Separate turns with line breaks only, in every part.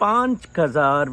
5000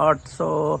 800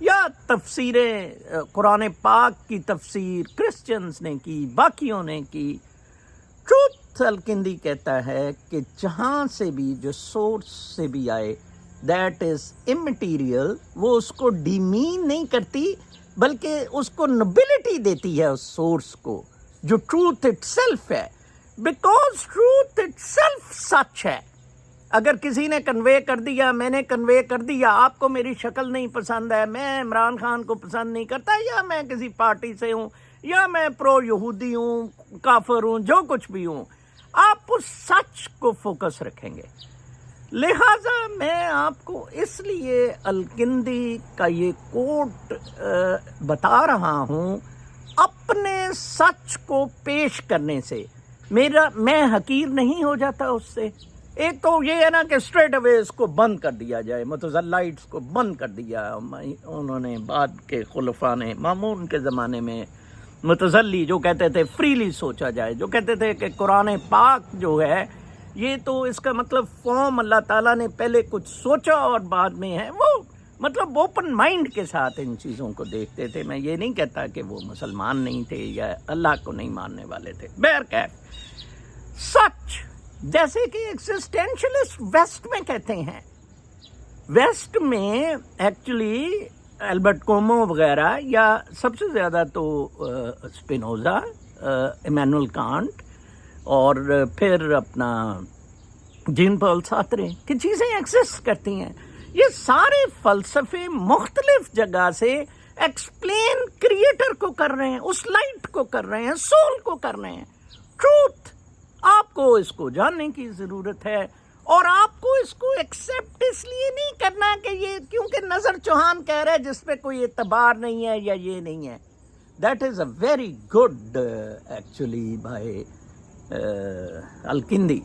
یا تفسیریں قرآن پاک کی تفسیر کرسچنز نے کی، باقیوں نے کی. ٹروتھ الکندی کہتا ہے کہ جہاں سے بھی، جو سورس سے بھی آئے، دیٹ از امٹیریل. وہ اس کو ڈیمین نہیں کرتی بلکہ اس کو نوبلٹی دیتی ہے اس سورس کو، جو ٹروتھ اٹ سیلف ہے، بیکاز ٹروتھ اٹ سیلف سچ ہے. اگر کسی نے کنوے کر دیا، میں نے کنوے کر دیا، آپ کو میری شکل نہیں پسند ہے، میں عمران خان کو پسند نہیں کرتا، یا میں کسی پارٹی سے ہوں، یا میں پرو یہودی ہوں، کافر ہوں، جو کچھ بھی ہوں، آپ اس سچ کو فوکس رکھیں گے. لہٰذا میں آپ کو اس لیے الکندی کا یہ کوٹ بتا رہا ہوں اپنے سچ کو پیش کرنے سے. میں حقیر نہیں ہو جاتا اس سے. ایک تو یہ ہے نا کہ اسٹریٹ اوے اس کو بند کر دیا جائے، متزلائٹس کو بند کر دیا انہوں نے. بعد کے خلفاء نے، مامون کے زمانے میں متزلی جو کہتے تھے فریلی سوچا جائے، جو کہتے تھے کہ قرآن پاک جو ہے یہ تو اس کا مطلب فارم اللہ تعالیٰ نے پہلے کچھ سوچا اور بعد میں ہے، وہ مطلب اوپن مائنڈ کے ساتھ ان چیزوں کو دیکھتے تھے. میں یہ نہیں کہتا کہ وہ مسلمان نہیں تھے یا اللہ کو نہیں ماننے والے تھے. بہرکیف سچ، جیسے کہ ایگزسٹینشلسٹ ویسٹ میں کہتے ہیں، ویسٹ میں ایکچولی البرٹ کومو وغیرہ، یا سب سے زیادہ تو اسپینوزا، ایمینول کانٹ، اور پھر اپنا جین پال سارترے کی چیزیں ایگزسٹ کرتی ہیں. یہ سارے فلسفے مختلف جگہ سے ایکسپلین کریٹر کو کر رہے ہیں، اس لائٹ کو کر رہے ہیں، سول کو کر رہے ہیں. ٹروتھ، آپ کو اس کو جاننے کی ضرورت ہے، اور آپ کو اس کو ایکسیپٹ اس لیے نہیں کرنا کہ یہ کیونکہ نظر چوہان کہہ رہا ہے جس پہ کوئی اعتبار نہیں ہے یا یہ نہیں ہے. That is a very good actually by al Kindi.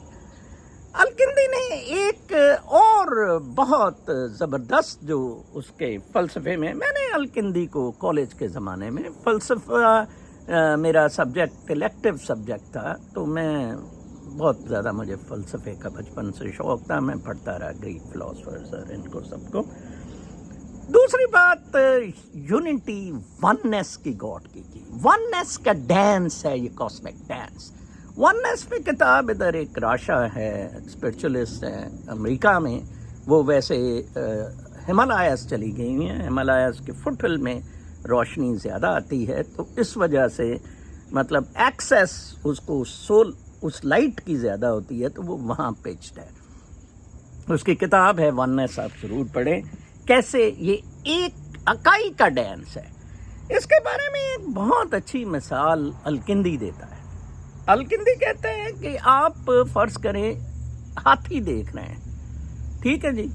Al Kindi نے ایک اور بہت زبردست جو اس کے فلسفے میں نے الکندی کو کالج کے زمانے میں، فلسفہ میرا سبجیکٹ الیکٹیو سبجیکٹ تھا، تو میں بہت زیادہ، مجھے فلسفے کا بچپن سے شوق تھا، میں پڑھتا رہا گریک فلاسفرز اور ان کو سب کو. دوسری بات یونٹی، وننس کی گاڈ کی وننس کا ڈانس ہے یہ کاسمک ڈانس. وننس پہ کتاب ادھر ایک راشا ہے، اسپرچولسٹ ہے امریکہ میں، وہ ویسے ہمالیاز چلی گئی ہیں، ہمالیاز کے فٹ ہل میں روشنی زیادہ آتی ہے، تو اس وجہ سے مطلب ایکسیس اس کو اس لائٹ کی زیادہ ہوتی ہے، تو وہ وہاں پچڈ ہے. اس کی کتاب ہے وننس، آپ ضرور پڑھیں، کیسے یہ ایک اکائی کا ڈانس ہے. اس کے بارے میں ایک بہت اچھی مثال الکندی دیتا ہے. الکندی کہتے ہیں کہ آپ فرض کریں ہاتھی دیکھ رہے ہیں، ٹھیک ہے جی،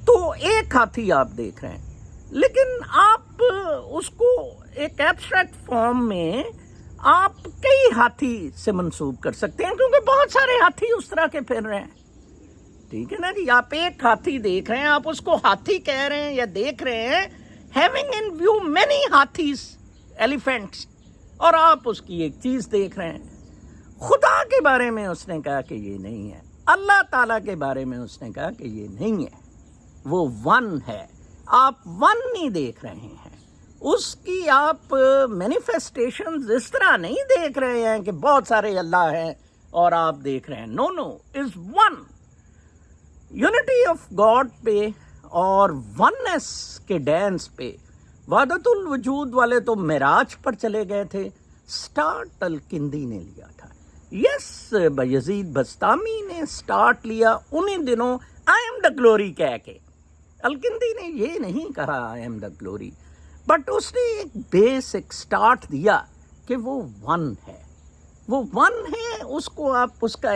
تو ایک ہاتھی آپ دیکھ رہے ہیں، لیکن آپ اس کو ایک ایبسٹریکٹ فارم میں آپ کئی ہاتھی سے منسوب کر سکتے ہیں، کیونکہ بہت سارے ہاتھی اس طرح کے پھر رہے ہیں. ٹھیک ہے نا جی، آپ ایک ہاتھی دیکھ رہے ہیں، آپ اس کو ہاتھی کہہ رہے ہیں یا دیکھ رہے ہیں، ہیونگ ان ویو مینی ہاتھیز، ایلیفینٹس، اور آپ اس کی ایک چیز دیکھ رہے ہیں. خدا کے بارے میں اس نے کہا کہ یہ نہیں ہے، اللہ تعالیٰ کے بارے میں اس نے کہا کہ یہ نہیں ہے، وہ ون ہے. آپ ون نہیں دیکھ رہے ہیں، اس کی آپ مینیفیسٹیشنز اس طرح نہیں دیکھ رہے ہیں کہ بہت سارے اللہ ہیں اور آپ دیکھ رہے ہیں. No is one. Unity of God پہ اور وننس کے ڈانس پہ وحدت الوجود والے تو معراج پر چلے گئے تھے، سٹارٹ الکندی نے لیا تھا. یس، یزید بستامی نے سٹارٹ لیا انہیں دنوں آئی ایم دا گلوری کہہ کے. الکندی نے یہ نہیں کہا I am the glory, but اس نے ایک بیسک سٹارٹ دیا کہ وہ ون ہے، وہ ون ہے. اس کو آپ اس کا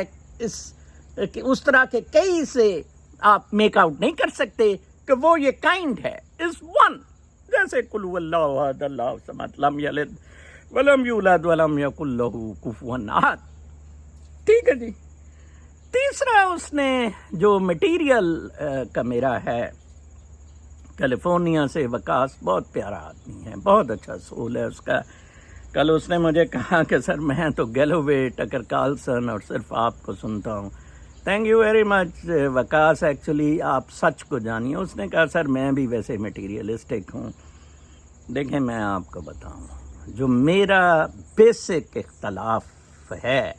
اس طرح کے کئی سے آپ میک آؤٹ نہیں کر سکتے کہ وہ یہ کائنڈ ہے، از ون. جیسے قل هو اللہ احد اللہ الصمد لم یلد ولم یولد ولم یکن لہ کفوا احد. ٹھیک ہے جی. تیسرا اس نے جو مٹیریل کا میرا ہے، کیلیفورنیا سے وکاس، بہت پیارا آدمی ہے، بہت اچھا سول ہے اس کا. کل اس نے مجھے کہا کہ سر میں تو گیلووے، ٹکر کارلسن اور صرف آپ کو سنتا ہوں. Thank you very much Vikas, actually آپ سچ کو جانیے. اس نے کہا سر میں بھی ویسے مٹیریلسٹک ہوں، دیکھیں میں آپ کو بتاؤں، جو میرا بیسک اختلاف ہے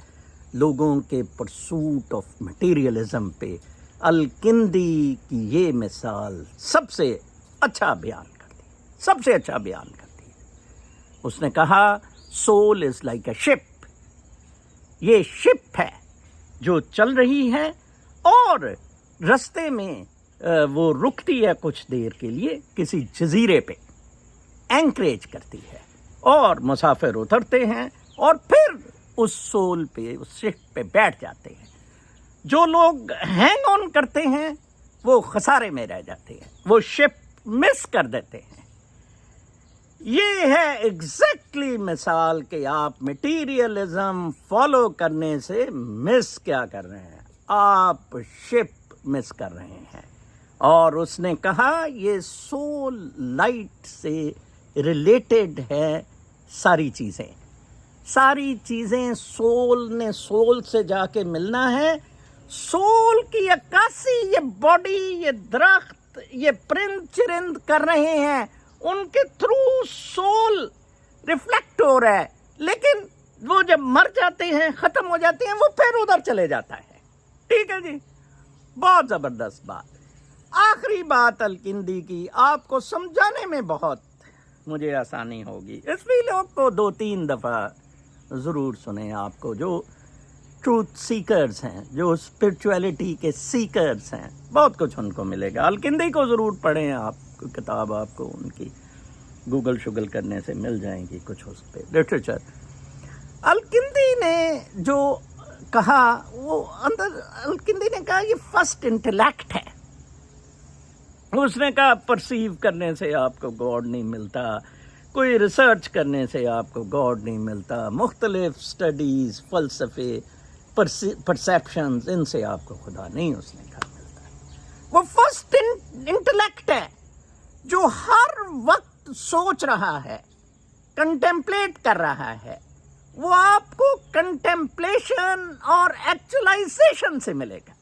لوگوں کے پرسوٹ آف مٹیریلزم پہ، الکندی کی یہ مثال سب سے اچھا بیان کرتی ہے، سب سے اچھا بیان کرتی ہے۔ اس نے کہا سول از لائک اے شپ، یہ شپ ہے جو چل رہی ہے اور رستے میں وہ رکتی ہے کچھ دیر کے لیے کسی جزیرے پہ، اینکریج کرتی ہے اور مسافر اترتے ہیں اور پھر اس سول پہ، اس شپ پہ بیٹھ جاتے ہیں۔ جو لوگ ہینگ آن کرتے ہیں وہ خسارے میں رہ جاتے ہیں، وہ شپ مس کر دیتے ہیں۔ یہ ہے ایگزیکٹلی مثال کہ آپ مٹیریلزم فالو کرنے سے مس کیا کر رہے ہیں، آپ شپ مس کر رہے ہیں۔ اور اس نے کہا یہ سول لائٹ سے ریلیٹڈ ہے ساری چیزیں، ساری چیزیں سول نے سول سے جا کے ملنا ہے۔ سول کی عکاسی یہ باڈی، یہ درخت، یہ پرند چرند کر رہے ہیں، ان کے تھرو سول ریفلیکٹ ہو رہا ہے، لیکن وہ جب مر جاتے ہیں، ختم ہو جاتے ہیں، وہ پھر ادھر چلے جاتا ہے۔ ٹھیک ہے جی، بہت زبردست بات۔ آخری بات الکندی کی آپ کو سمجھانے میں بہت مجھے آسانی ہوگی، اس ویڈیو کو 2-3 دفعہ ضرور سنیں۔ آپ کو جو ٹروتھ سیکرز ہیں، جو اسپرچویلٹی کے سیکرز ہیں، بہت کچھ ان کو ملے گا۔ الکندی کو ضرور پڑھیں، آپ کو کتاب آپ کو ان کی گوگل شگل کرنے سے مل جائیں گی کچھ اس پہ لٹریچر۔ الکندی نے جو کہا وہ اندر، الکندی نے کہا یہ فرسٹ انٹلیکٹ ہے۔ اس نے کہا پرسیو کرنے سے آپ کو گاڈ نہیں ملتا، کوئی ریسرچ کرنے سے آپ کو گاڈ نہیں ملتا، مختلف سٹڈیز، فلسفے، پرسیپشنز، ان سے آپ کو خدا نہیں، اس نے کہا ملتا۔ وہ فرسٹ انٹلیکٹ ہے جو ہر وقت سوچ رہا ہے، کنٹمپلیٹ کر رہا ہے، وہ آپ کو کنٹمپلیشن اور ایکچولائزیشن سے ملے گا۔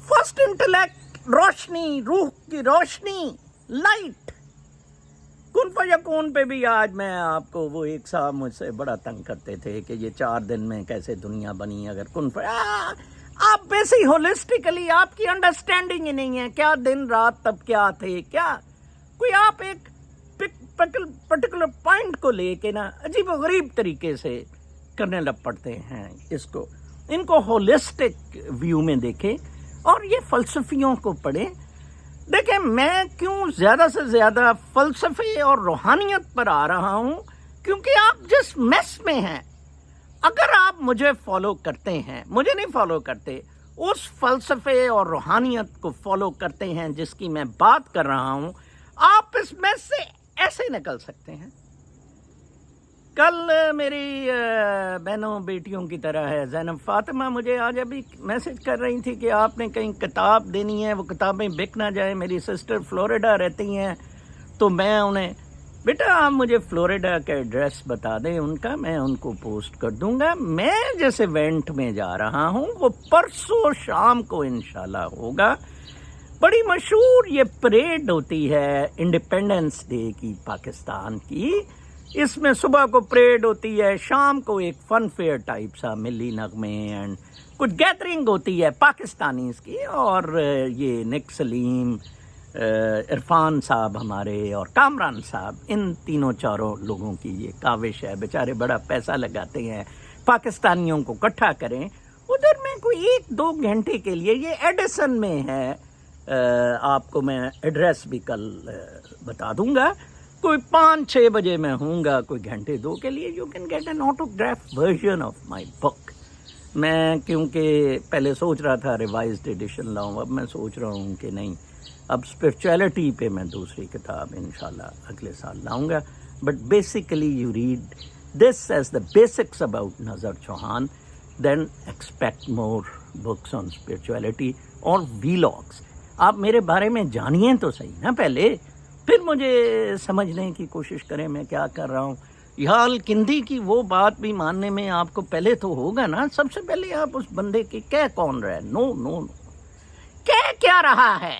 فرسٹ انٹلیکٹ، روشنی، روح کی روشنی، لائٹ۔ کن فیکون پہ بھی آج میں آپ کو، وہ ایک صاحب مجھ سے بڑا تنگ کرتے تھے کہ یہ 4 دن میں کیسے دنیا بنی، اگر آپ بیسی ہولسٹیکلی آپ کی انڈرسٹینڈنگ ہی نہیں ہے، کیا دن رات تب کیا تھے، کیا کوئی آپ ایک پرٹیکولر پوائنٹ کو لے کے نا عجیب و غریب طریقے سے کرنے لگ پڑتے ہیں اس کو۔ ان کو ہولسٹک ویو میں دیکھیں اور یہ فلسفیوں کو پڑھیں۔ دیکھیں میں کیوں زیادہ سے زیادہ فلسفے اور روحانیت پر آ رہا ہوں، کیونکہ آپ جس میس میں ہیں، اگر آپ مجھے فالو کرتے ہیں، مجھے نہیں فالو کرتے، اس فلسفے اور روحانیت کو فالو کرتے ہیں جس کی میں بات کر رہا ہوں، آپ اس میس سے ایسے نکل سکتے ہیں۔ کل میری بہنوں بیٹیوں کی طرح ہے، زینب فاطمہ مجھے آج ابھی میسج کر رہی تھی کہ آپ نے کہیں کتاب دینی ہے، وہ کتابیں بک نہ جائیں۔ میری سسٹر فلوریڈا رہتی ہیں، تو میں انہیں، بیٹا آپ مجھے فلوریڈا کا ایڈریس بتا دیں ان کا، میں ان کو پوسٹ کر دوں گا۔ میں جس ایونٹ میں جا رہا ہوں وہ پرسوں شام کو انشاءاللہ ہوگا۔ بڑی مشہور یہ پریڈ ہوتی ہے انڈیپینڈنس ڈے کی، پاکستان کی۔ اس میں صبح کو پریڈ ہوتی ہے، شام کو ایک فن فیئر ٹائپ سا ملی نغمے اینڈ کچھ گیدرنگ ہوتی ہے پاکستانیز کی، اور یہ نک سلیم، عرفان صاحب ہمارے اور کامران صاحب، ان تینوں چاروں لوگوں کی یہ کاوش ہے، بیچارے بڑا پیسہ لگاتے ہیں پاکستانیوں کو اکٹھا کریں۔ ادھر میں کوئی 1-2 گھنٹے کے لیے، یہ ایڈیسن میں ہے، آپ کو میں ایڈریس بھی کل بتا دوں گا، کوئی 5-6 بجے میں ہوں گا، کوئی گھنٹے 2 کے لیے۔ You can get an autograph version of my book. میں کیونکہ پہلے سوچ رہا تھا ریوائزڈ ایڈیشن لاؤں، اب میں سوچ رہا ہوں کہ نہیں، اب اسپرچویلٹی پہ میں دوسری کتاب انشاءاللہ اگلے سال لاؤں گا۔ But basically you read this as the basics about Nazar Chauhan, then expect more books on spirituality اور ویلاگس۔ آپ میرے بارے میں جانیے تو صحیح نا پہلے، پھر مجھے سمجھنے کی کوشش کریں میں کیا کر رہا ہوں۔ یا الکندی کی وہ بات بھی ماننے میں آپ کو پہلے تو ہوگا نا، سب سے پہلے آپ اس بندے کے کہہ کون رہے، نو کہہ کیا رہا ہے،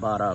12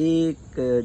1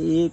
1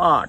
8,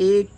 1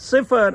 0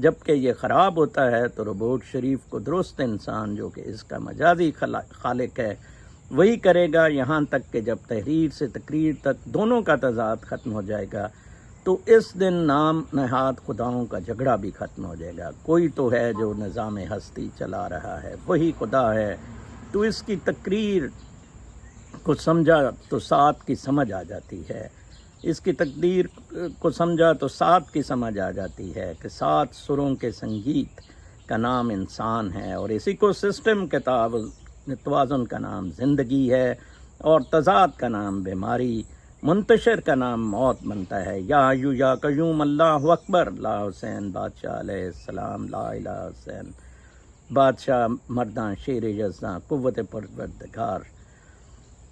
جبکہ یہ خراب ہوتا ہے تو روبوٹ شریف کو درست انسان جو کہ اس کا مجازی خالق ہے وہی کرے گا، یہاں تک کہ جب تحریر سے تقریر تک دونوں کا تضاد ختم ہو جائے گا تو اس دن نام نہاد خداؤں کا جھگڑا بھی ختم ہو جائے گا۔ کوئی تو ہے جو نظام ہستی چلا رہا ہے، وہی خدا ہے۔ تو اس کی تقریر کو سمجھا تو سات کی سمجھ آ جاتی ہے، اس کی تقدیر کو سمجھا تو سات کی سمجھ آ جاتی ہے کہ سات سروں کے سنگیت کا نام انسان ہے، اور اسی کو سسٹم کے توازن کا نام زندگی ہے، اور تضاد کا نام بیماری، منتشر کا نام موت بنتا ہے۔ یا حیو یا قیوم اللہ اکبر، لا حسین بادشاہ علیہ السلام، لا الہ حسین بادشاہ مرداں شیر یزداں قوت پروردگار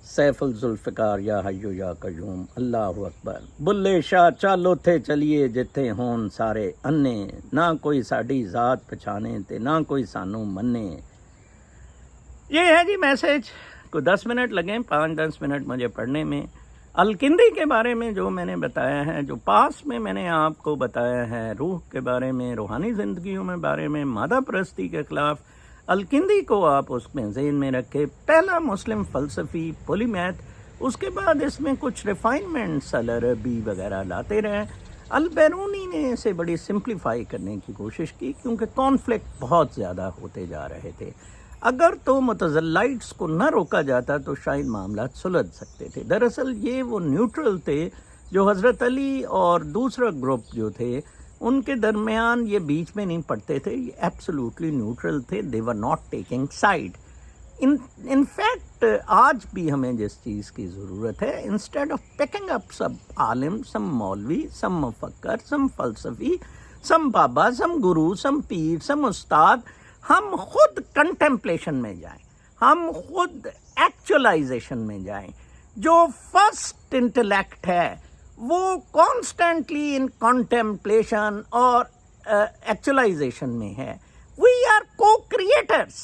سیف الذوالفقار، یا حیو یا قیوم اللہ اکبر۔ بلے شاہ چالو تھے چلیے جتھے ہون سارے انے، نہ کوئی ساڈی ذات پچھانے تے نہ کوئی سانو منے۔ یہ ہے جی میسج، کوئی 10 منٹ لگیں، 5-10 منٹ مجھے پڑھنے میں۔ الکندی کے بارے میں جو میں نے بتایا ہے، جو پاس میں نے آپ کو بتایا ہے، روح کے بارے میں، روحانی زندگیوں میں بارے میں، مادہ پرستی کے خلاف، الکندی کو آپ اس میں ذہن میں رکھے۔ پہلا مسلم فلسفی پولیمیتھ، اس کے بعد اس میں کچھ ریفائنمنٹس العربی وغیرہ لاتے رہے۔ البیرونی نے اسے بڑی سمپلیفائی کرنے کی کوشش کی کیونکہ کانفلکٹ بہت زیادہ ہوتے جا رہے تھے۔ اگر تو متزلائٹس کو نہ روکا جاتا تو شاید معاملات سلجھ سکتے تھے۔ دراصل یہ وہ نیوٹرل تھے جو حضرت علی اور دوسرا گروپ جو تھے ان کے درمیان یہ بیچ میں نہیں پڑتے تھے، یہ ایبسولوٹلی نیوٹرل تھے، they were not taking side۔ In fact آج بھی ہمیں جس چیز کی ضرورت ہے، انسٹیڈ آف پکنگ اپ سم عالم، سم مولوی، سم مفکر، سم فلسفی، سم بابا، سم گرو، سم پیر، سم استاد، ہم خود کنٹمپلیشن میں جائیں، ہم خود ایکچولائزیشن میں جائیں۔ جو فرسٹ انٹلیکٹ ہے وہ کانسٹنٹلی ان کنٹمپلیشن اور ایکچولائزیشن میں ہے۔ وی آر کو کریٹرز۔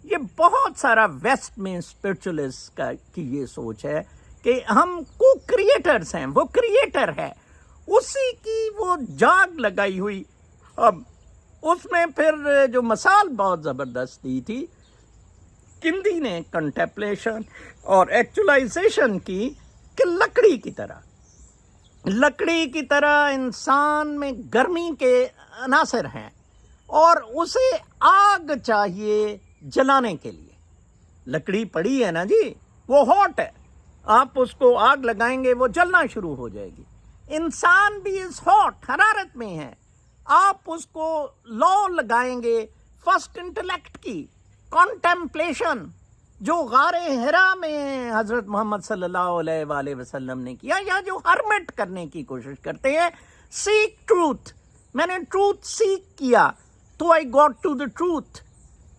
یہ بہت سارا ویسٹ میں اسپرچولسٹ کی یہ سوچ ہے کہ ہم کو کریٹرز ہیں، وہ کریٹر ہے، اسی کی وہ جاگ لگائی ہوئی۔ اب اس میں پھر جو مثال بہت زبردست دی تھی کندی نے کنٹمپلیشن اور ایکچولائزیشن کی، کہ لکڑی کی طرح انسان میں گرمی کے عناصر ہیں اور اسے آگ چاہیے جلانے کے لیے۔ لکڑی پڑی ہے نا جی، وہ ہاٹ ہے، آپ اس کو آگ لگائیں گے وہ جلنا شروع ہو جائے گی۔ انسان بھی اس ہاٹ حرارت میں ہے، آپ اس کو لو لگائیں گے فرسٹ انٹلیکٹ کی، کنٹمپلیشن، جو غار ہرا میں حضرت محمد صلی اللہ علیہ وآلہ وسلم نے کیا، یا جو ہرمٹ کرنے کی کوشش کرتے ہیں، سیک ٹروتھ۔ میں نے ٹروتھ سیک کیا تو I got to the truth,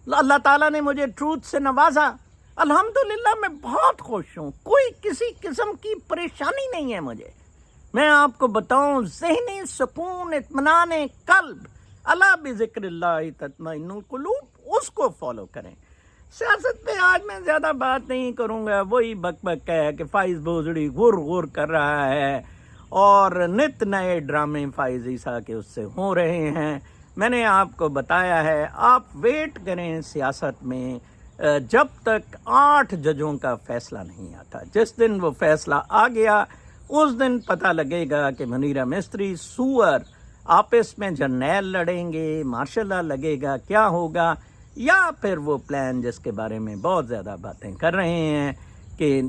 اللہ تعالیٰ نے مجھے ٹروتھ سے نوازا۔ الحمدللہ میں بہت خوش ہوں، کوئی کسی قسم کی پریشانی نہیں ہے مجھے۔ میں آپ کو بتاؤں، ذہنی سکون، اطمینان قلب، الا بذکر اللہ تطمئن القلوب، اس کو فالو کریں۔ سیاست پہ آج میں زیادہ بات نہیں کروں گا، وہی بک بک ہے کہ فائز بوزڑی غر غر کر رہا ہے اور نت نئے ڈرامے فائز عیسیٰ کے اس سے ہو رہے ہیں۔ میں نے آپ کو بتایا ہے، آپ ویٹ کریں سیاست میں جب تک 8 ججوں کا فیصلہ نہیں آتا۔ جس دن وہ فیصلہ آ گیا اس دن پتہ لگے گا کہ منیرہ مستری سور آپس میں جرنیل لڑیں گے، مارشل لا لگے گا، کیا ہوگا، یا پھر وہ پلان جس کے بارے میں بہت زیادہ باتیں کر رہے ہیں کہ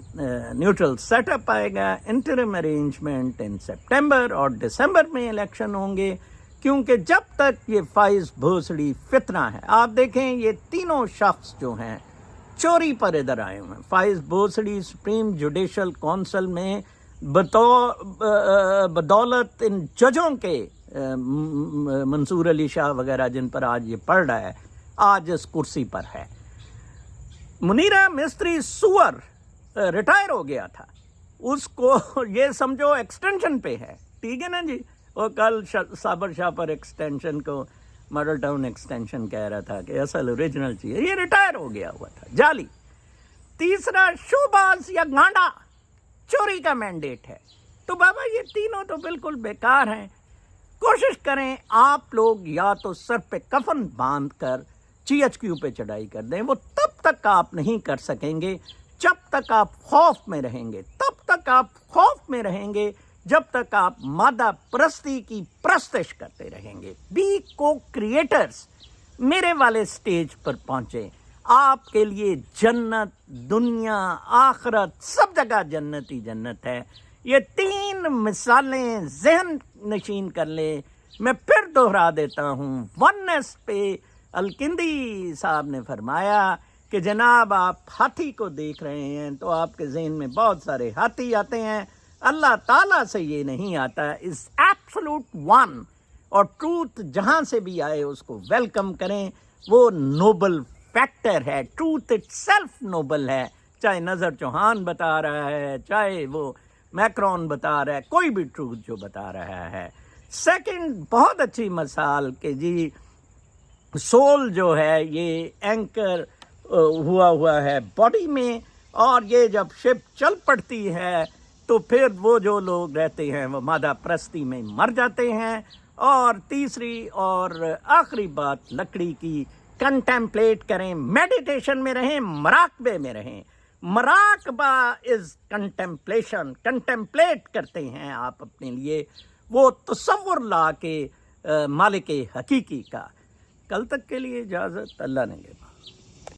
نیوٹرل سیٹ اپ آئے گا، انٹرم ارینجمنٹ ان سپٹمبر اور دسمبر میں الیکشن ہوں گے، کیونکہ جب تک یہ فائز بھوسڑی فتنہ ہے۔ آپ دیکھیں یہ تینوں شخص جو ہیں چوری پر ادھر آئے ہوئے ہیں۔ فائز بھوسڑی سپریم جوڈیشل کونسل میں بدولت ان ججوں کے، منصور علی شاہ وغیرہ جن پر آج یہ پڑھ رہا ہے، آج اس کرسی پر ہے۔ منیرہ مستری سور ریٹائر ہو گیا تھا، اس کو یہ سمجھو ایکسٹینشن پہ ہے، ٹھیک ہے نا جی۔ وہ کل صابر شاہ پر ایکسٹینشن کو ماڈل ٹاؤن ایکسٹینشن کہہ رہا تھا کہ اصل اوریجنل چیز، یہ ریٹائر ہو گیا ہوا تھا، جعلی۔ تیسرا شوباز یا گانڈا، چوری کا مینڈیٹ ہے۔ تو بابا یہ تینوں تو بالکل بیکار ہیں۔ کوشش کریں آپ لوگ یا تو سر پہ کفن باندھ کر GHQ پہ چڑھائی کر دیں. وہ تب تک آپ نہیں کر سکیں گے جب تک آپ خوف میں رہیں گے، تب تک آپ خوف میں رہیں گے جب تک آپ مادہ پرستی کی پرستش کرتے رہیں گے. بی کو کریٹرز. میرے والے سٹیج پر پہنچے، آپ کے لیے جنت، دنیا، آخرت، سب جگہ جنت ہی جنت ہے. یہ 3 مثالیں ذہن نشین کر لیں. میں پھر دہرا دیتا ہوں، ونس پہ الکندی صاحب نے فرمایا کہ جناب آپ ہاتھی کو دیکھ رہے ہیں تو آپ کے ذہن میں بہت سارے ہاتھی آتے ہیں، اللہ تعالیٰ سے یہ نہیں آتا. از ایبسولوٹ ون. اور ٹروتھ جہاں سے بھی آئے اس کو ویلکم کریں. وہ نوبل فیکٹر ہے، ٹروتھ اٹ سیلف نوبل ہے. چاہے نظر چوہان بتا رہا ہے، چاہے وہ میکرون بتا رہا ہے، کوئی بھی ٹروتھ جو بتا رہا ہے. سیکنڈ بہت اچھی مثال کہ جی سول جو ہے یہ اینکر ہوا ہے باڈی میں، اور یہ جب شپ چل پڑتی ہے تو پھر وہ جو لوگ رہتے ہیں وہ مادہ پرستی میں مر جاتے ہیں. اور تیسری اور آخری بات لکڑی کی، کنٹمپلیٹ کریں، میڈیٹیشن میں رہیں، مراقبے میں رہیں. مراقبہ از کنٹمپلیشن. کنٹمپلیٹ کرتے ہیں آپ اپنے لیے وہ تصور لا کے مالک حقیقی کا. کل تک کے لیے اجازت، اللہ نے